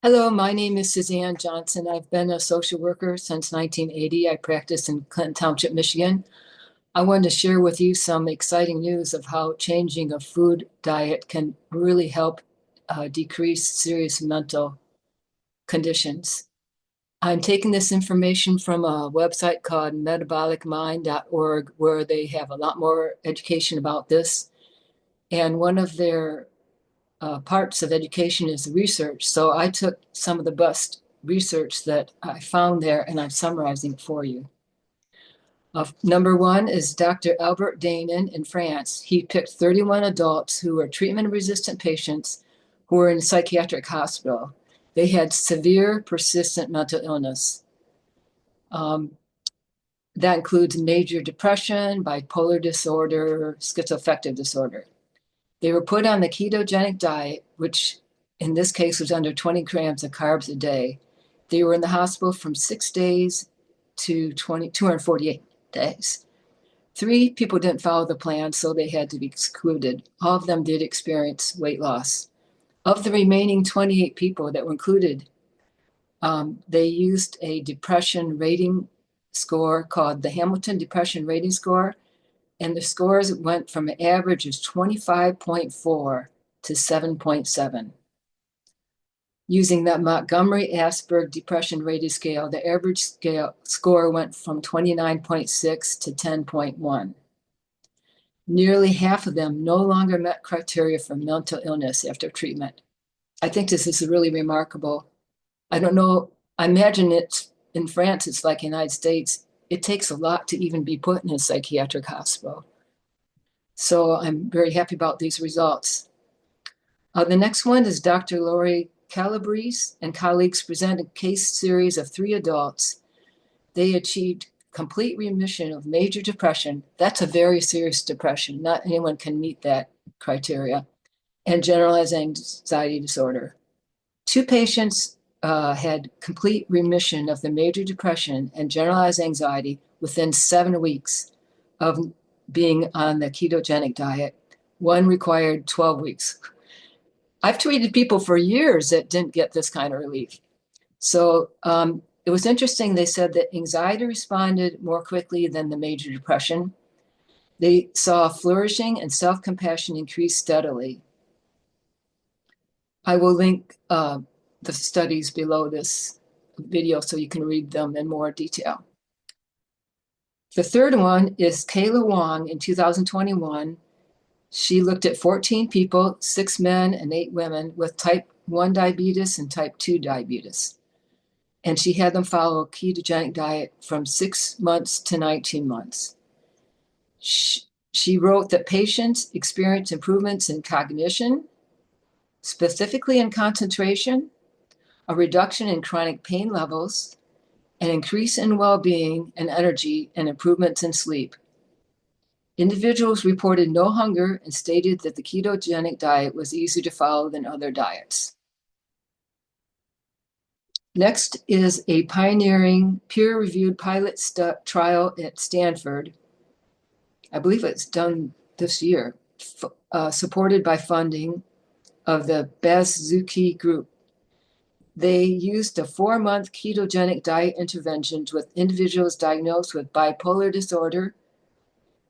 Hello, my name is Suzanne Johnson. I've been a social worker since 1980. I practice in Clinton Township, Michigan. I wanted to share with you some exciting news of how changing a food diet can really help decrease serious mental conditions. I'm taking this information from a website called metabolicmind.org, where they have a lot more education about this. And one of their parts of education is research. So I took some of the best research that I found there and I'm summarizing it for you. Number one is Dr. Albert Danan in France. He picked 31 adults who were treatment-resistant patients who were in a psychiatric hospital. They had severe, persistent mental illness. That includes major depression, bipolar disorder, schizoaffective disorder. They were put on the ketogenic diet, which in this case was under 20 grams of carbs a day. They were in the hospital from 6 days to 248 days. 3 people didn't follow the plan, so they had to be excluded. All of them did experience weight loss. Of the remaining 28 people that were included, they used a depression rating score called the Hamilton Depression Rating Score, and the scores went from an average of 25.4 to 7.7. Using that Montgomery-Åsberg Depression Rating Scale, the average score went from 29.6 to 10.1. Nearly half of them no longer met criteria for mental illness after treatment. I think this is really remarkable. I don't know, I imagine it's in France, it's like the United States. It takes a lot to even be put in a psychiatric hospital. So I'm very happy about these results. The next one is Dr. Lori Calabrese and colleagues presented a case series of 3 adults. They achieved complete remission of major depression. That's a very serious depression. Not anyone can meet that criteria. And generalized anxiety disorder. 2 patients had complete remission of the major depression and generalized anxiety within 7 weeks of being on the ketogenic diet. One required 12 weeks. I've treated people for years that didn't get this kind of relief. So it was interesting. They said that anxiety responded more quickly than the major depression. They saw flourishing and self-compassion increase steadily. I will link the studies below this video so you can read them in more detail. The third one is Kayla Wong in 2021. She looked at 14 people, 6 men and 8 women with type 1 diabetes and type 2 diabetes. And she had them follow a ketogenic diet from 6 months to 19 months. She wrote that patients experienced improvements in cognition, specifically in concentration, a reduction in chronic pain levels, an increase in well-being and energy, and improvements in sleep. Individuals reported no hunger and stated that the ketogenic diet was easier to follow than other diets. Next is a pioneering peer-reviewed pilot trial at Stanford. I believe it's done this year, supported by funding of the Bazuki Group. They used a 4-month ketogenic diet interventions with individuals diagnosed with bipolar disorder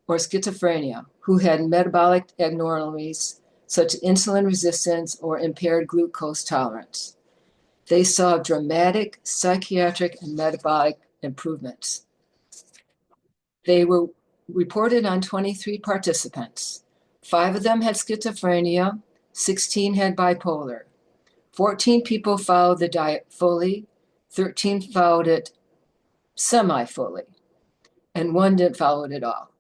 or schizophrenia who had metabolic abnormalities such as insulin resistance or impaired glucose tolerance. They saw dramatic psychiatric and metabolic improvements. They were reported on 23 participants. 5 of them had schizophrenia, 16 had bipolar. 14 people followed the diet fully, 13 followed it semi-fully, and 1 didn't follow it at all.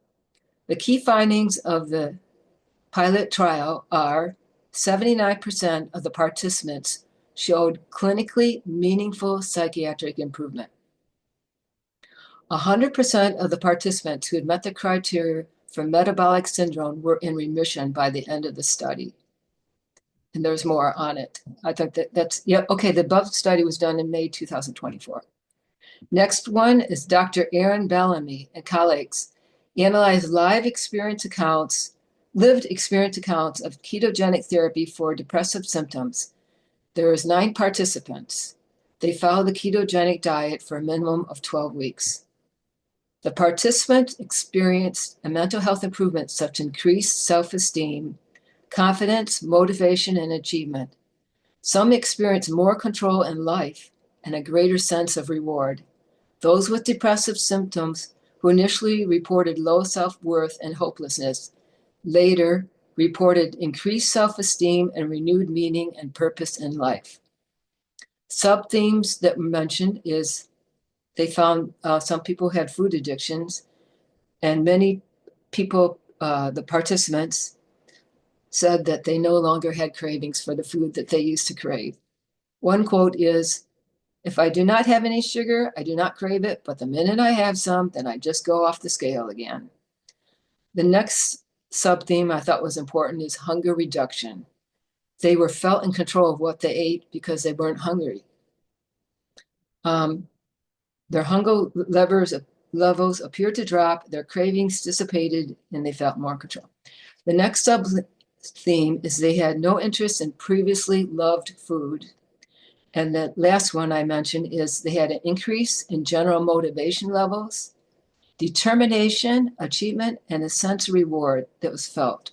The key findings of the pilot trial are 79% of the participants showed clinically meaningful psychiatric improvement. 100% of the participants who had met the criteria for metabolic syndrome were in remission by the end of the study. And there's more on it. I think that's, yeah, okay, the above study was done in May 2024. Next one is Dr. Aaron Bellamy and colleagues analyzed lived experience accounts of ketogenic therapy for depressive symptoms. There was 9 participants. They followed the ketogenic diet for a minimum of 12 weeks. The participants experienced a mental health improvement such as increased self-esteem, confidence, motivation, and achievement. Some experienced more control in life and a greater sense of reward. Those with depressive symptoms who initially reported low self-worth and hopelessness later reported increased self-esteem and renewed meaning and purpose in life. Sub-themes that were mentioned is they found some people had food addictions, and many people, the participants, said that they no longer had cravings for the food that they used to crave. One quote is, "If I do not have any sugar, I do not crave it, but the minute I have some, then I just go off the scale again." The next sub-theme I thought was important is hunger reduction. They were felt in control of what they ate because they weren't hungry. Their hunger levels appeared to drop, their cravings dissipated, and they felt more control. The next sub-theme is they had no interest in previously loved food. And the last one I mentioned is they had an increase in general motivation levels, determination, achievement, and a sense of reward that was felt.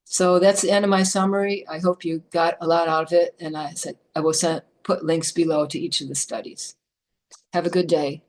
So that's the end of my summary. I hope you got a lot out of it. And I will put links below to each of the studies. Have a good day.